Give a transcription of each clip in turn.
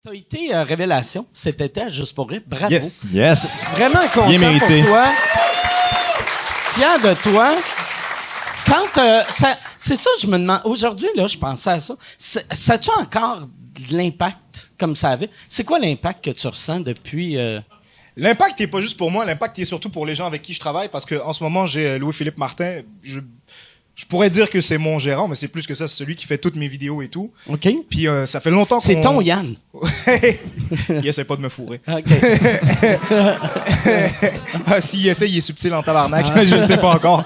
T'as été révélation cet été à Juste pour rire. Bravo. Yes. Vraiment content Bien mérité. pour toi. Fier de toi. Quand c'est ça, je me demande. Aujourd'hui, là, je pensais à ça. Ça a-tu encore de l'impact comme ça avait? C'est quoi l'impact que tu ressens depuis... L'impact n'est pas juste pour moi, l'impact est surtout pour les gens avec qui je travaille, parce que en ce moment, j'ai Louis-Philippe Martin. Je pourrais dire que c'est mon gérant, mais c'est plus que ça, c'est celui qui fait toutes mes vidéos et tout. OK. Puis ça fait longtemps qu'on... C'est ton Yann. Il essaie pas de me fourrer. OK. S'il essaie, il est subtil en tabarnak. Je ne sais pas encore.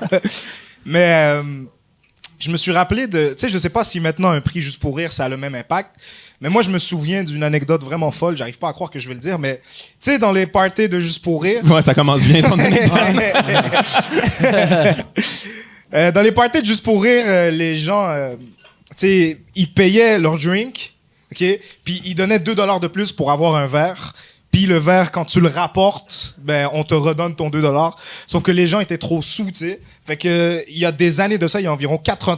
Mais je me suis rappelé de... Tu sais, je sais pas si maintenant un prix Juste pour rire, ça a le même impact. Mais moi, je me souviens d'une anecdote vraiment folle. J'arrive pas à croire que je vais le dire, mais... Tu sais, dans les parties de Juste pour rire... Ouais, ça commence bien, ton anecdote. Dans les parties de Juste pour rire, les gens... tu sais, ils payaient leur drink, OK? Puis ils donnaient 2$ de plus pour avoir un verre. Puis le verre, quand tu le rapportes, ben on te redonne ton 2$. Sauf que les gens étaient trop sous, tu sais. Fait que il y a des années de ça, il y a environ 4 ans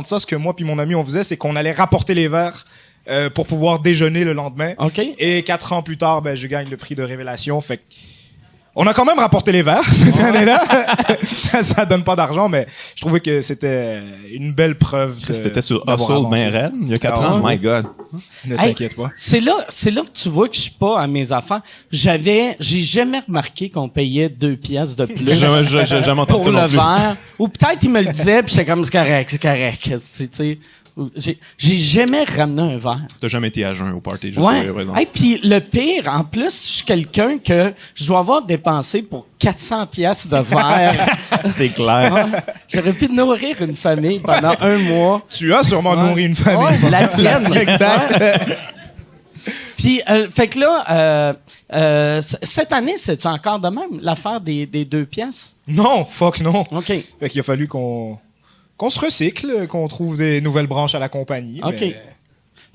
de ça, ce que moi puis mon ami on faisait, c'est qu'on allait rapporter les verres pour pouvoir déjeuner le lendemain. OK. Et 4 ans plus tard, ben je gagne le prix de révélation. Fait que on a quand même rapporté les verres cette année-là. Ça donne pas d'argent, mais je trouvais que c'était une belle preuve. C'était sur d'avoir Hustle, avancé. ben raide, il y a 4 ans. My God. Ne Hey, t'inquiète pas. C'est là que tu vois que je suis pas à mes affaires. J'ai jamais remarqué qu'on payait 2 piastres de plus. J'ai jamais entendu pour ça le non plus. verre. Ou peut-être il me le disait, puis j'étais comme, c'est correct. Tu sais, j'ai jamais ramené un verre. T'as jamais été à jeun au party, juste Ouais. pour rire, par exemple. Et puis le pire, en plus, je suis quelqu'un que je dois avoir dépensé pour 400 piastres de verre. C'est clair. J'aurais pu nourrir une famille pendant 1 mois. Tu as sûrement nourri une famille. Ouais, la tienne. Exact. Ouais. Puis, fait que là, cette année, c'est-tu encore de même, l'affaire des 2 piastres? Non, fuck non. OK. Fait qu'il a fallu qu'on se recycle, qu'on trouve des nouvelles branches à la compagnie. OK. Mais...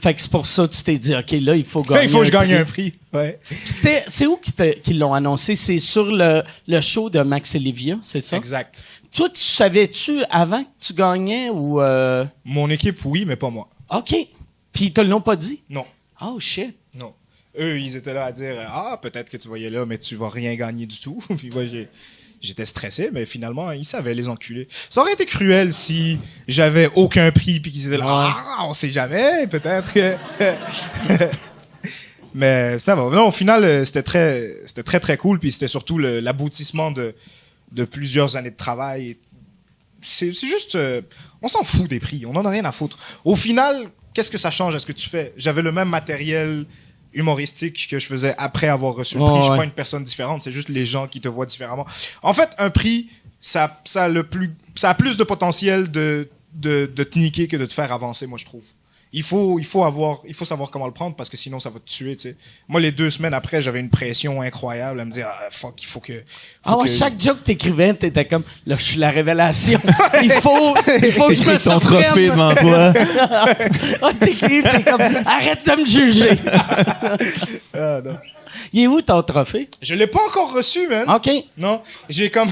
Fait que c'est pour ça que tu t'es dit, OK, là, il faut gagner il faut que je gagne un prix. prix. Ouais. C'est où qu'ils l'ont annoncé? C'est sur le show de Max et Livia, c'est ça? Exact. Toi, tu savais-tu avant que tu gagnais ou... Mon équipe, oui, mais pas moi. OK. Puis ils te l'ont pas dit? Non. Oh, shit. Non. Eux, ils étaient là à dire « Ah, peut-être que tu voyais là, mais tu vas rien gagner du tout. » Puis moi, j'étais stressé, mais finalement, ils savaient, les enculés. Ça aurait été cruel si j'avais aucun prix puis qu'ils étaient là « Ah, on sait jamais, peut-être que... » Mais ça va. Non, au final, c'était très, très cool. Puis c'était surtout l'aboutissement de plusieurs années de travail. C'est juste... on s'en fout des prix. On en a rien à foutre. Au final, qu'est-ce que ça change à ce que tu fais? J'avais le même matériel humoristique que je faisais après avoir reçu le prix. Je suis pas une personne différente. C'est juste les gens qui te voient différemment. En fait, un prix, ça a plus de potentiel de te niquer que de te faire avancer, moi, je trouve. Il faut savoir comment le prendre parce que sinon ça va te tuer, tu sais. Moi, les 2 semaines après, j'avais une pression incroyable à me dire, fuck, il faut que... Chaque joke que t'écrivais, t'étais comme, là, je suis la révélation. il faut que je me Ton surprenne. trophée devant toi. T'écris, t'es comme, arrête de me juger. Ah, non. Il est où ton trophée? Je l'ai pas encore reçu, man. OK. Non, j'ai comme...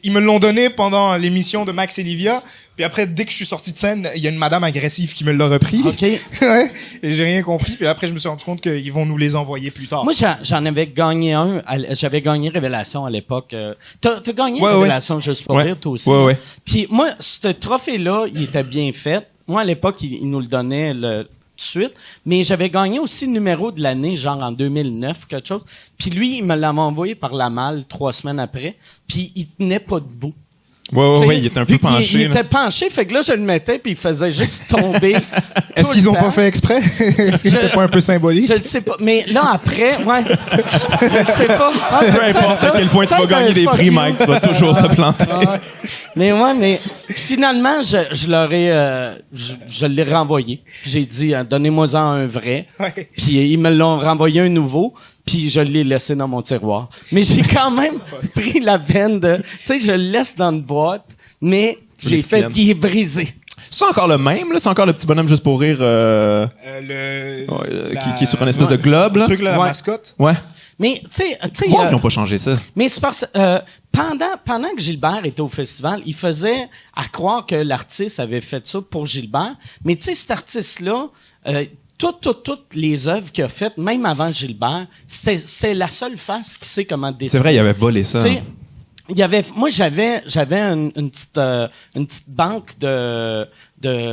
ils me l'ont donné pendant l'émission de Max et Livia. Puis après, dès que je suis sorti de scène, il y a une madame agressive qui me l'a repris. OK. Ouais. Et j'ai rien compris. Puis après, je me suis rendu compte qu'ils vont nous les envoyer plus tard. Moi, j'en avais gagné un. J'avais gagné Révélation à l'époque. T'as gagné Ouais, Révélation juste pour rire, toi aussi. Ouais. Puis moi, ce trophée-là, il était bien fait. Moi, à l'époque, il nous le donnait tout de suite. Mais j'avais gagné aussi le numéro de l'année, genre en 2009, quelque chose. Puis lui, il me l'avait envoyé par la malle 3 semaines après. Puis il tenait pas debout. Ouais, il était un peu penché. Il était penché, fait que là, je le mettais, puis il faisait juste tomber. Est-ce qu'ils ont pas fait exprès? Est-ce que c'était pas un peu symbolique? Je le sais pas. Mais là, après, ouais. Je le sais pas. Peu importe à quel point tu vas gagner des prix, Mike, tu vas toujours te planter. Mais finalement, je leur ai, je l'ai renvoyé. J'ai dit, donnez-moi-en un vrai. Ouais. Puis ils me l'ont renvoyé un nouveau. Puis je l'ai laissé dans mon tiroir. Mais j'ai quand même pris la peine de... Tu sais, je le laisse dans une boîte, mais j'ai fait qu'il est brisé. C'est encore le même, là? C'est encore le petit bonhomme juste pour rire qui est sur une espèce de globe, là? Le truc, là, la Ouais. mascotte. Ouais. Mais, tu sais... Pourquoi ils n'ont pas changé ça? Mais c'est parce pendant que Gilbert était au festival, il faisait à croire que l'artiste avait fait ça pour Gilbert. Mais tu sais, cet artiste-là... toutes les œuvres qu'il a faites, même avant Gilbert, c'était la seule face qui sait comment dessiner. C'est vrai, il avait volé ça. T'sais, moi, j'avais une petite banque de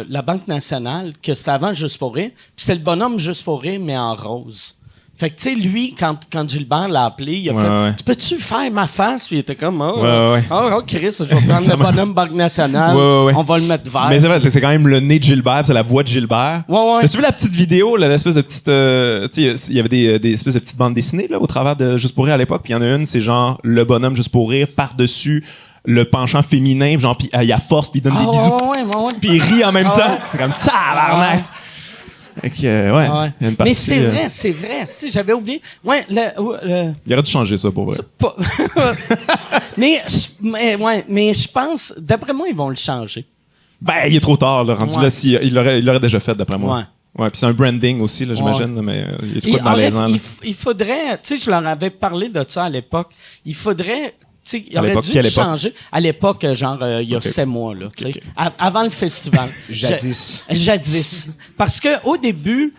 la Banque nationale que c'était avant Juste pour rire. Puis c'était le bonhomme Juste pour rire, mais en rose. Fait que, tu sais, lui, quand Gilbert l'a appelé, il a fait, tu peux-tu faire ma face? Puis il était comme, oh, Chris, je vais prendre le bonhomme Banque nationale. On va le mettre vert. Mais c'est vrai, c'est quand même le nez de Gilbert, c'est la voix de Gilbert. As-tu vu la petite vidéo, là, l'espèce de petite, tu sais, il y avait des espèces de petites bandes dessinées, là, au travers de Juste pour rire à l'époque. Puis il y en a une, c'est genre, le bonhomme Juste pour rire par-dessus le penchant féminin, genre, puis il a force, puis il donne des bisous. Puis il rit en même temps. C'est comme, tabarnak! Ouais. Une partie, mais c'est vrai. Si j'avais oublié. Il aurait dû changer ça pour vrai. mais je pense, d'après moi, ils vont le changer. Ben, il est trop tard, là. Rendu là, il l'aurait déjà fait, d'après moi. Ouais, puis c'est un branding aussi, là, j'imagine, mais il y a tout quoi de malaisant. Il faudrait, tu sais, je leur avais parlé de ça à l'époque. Il faudrait, tu sais, il aurait dû changer. À l'époque, genre, il y a 7 mois, là, tu sais. Avant le festival. Jadis. Parce que, au début,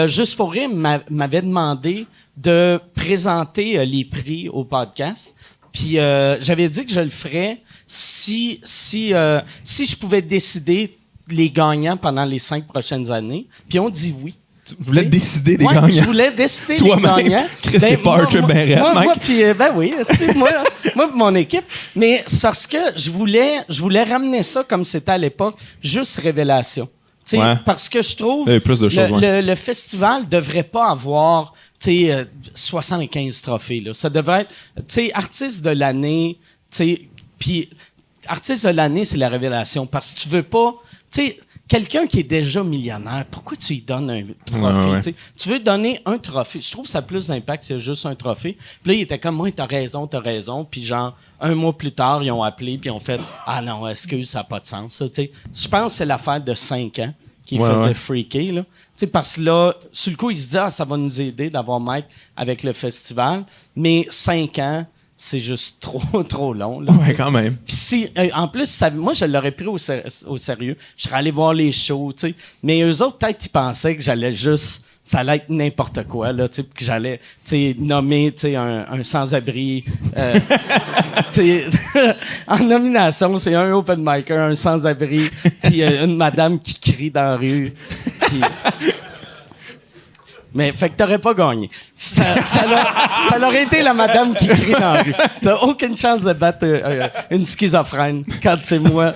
Juste pour rire m'avait demandé de présenter les prix au podcast. Puis, j'avais dit que je le ferais si je pouvais décider les gagnants pendant les 5 prochaines années. Puis, on dit oui. Tu voulais décider des gagnants? Je voulais décider des gagnants. Chris, t'es pas Archer ben raide, Mike. Moi, puis, oui, moi, mon équipe. Mais c'est parce que je voulais ramener ça comme c'était à l'époque, juste révélation. Parce que je trouve plus de choses, le festival devrait pas avoir 75 trophées. Là. Ça devrait être artiste de l'année. Puis artiste de l'année, c'est la révélation. Parce que tu veux pas... Quelqu'un qui est déjà millionnaire, pourquoi tu lui donnes un trophée? Tu veux donner un trophée. Je trouve que ça a plus d'impact si c'est juste un trophée. Puis là, il était comme, moi, t'as raison. Puis genre, un mois plus tard, ils ont appelé puis ils ont fait, ah non, excuse, ça n'a pas de sens. Ça, je pense que c'est l'affaire de 5 ans qui faisait freaker. Là. Parce que là, sur le coup, ils se disaient, ça va nous aider d'avoir Mike avec le festival. Mais 5 ans, c'est juste trop long. Là. Ouais, quand même. Puis en plus, moi, je l'aurais pris au sérieux. Je serais allé voir les shows, tu sais. Mais eux autres, peut-être, ils pensaient que j'allais juste... Ça allait être n'importe quoi, là, tu sais, que j'allais, tu sais, nommer, tu sais, un sans-abri. Tu sais, en nomination, c'est un open micer, un sans-abri, puis une madame qui crie dans la rue. Puis... Mais, fait que t'aurais pas gagné. Ça aurait été la madame qui crie dans la rue. T'as aucune chance de battre une schizophrène quand c'est moi.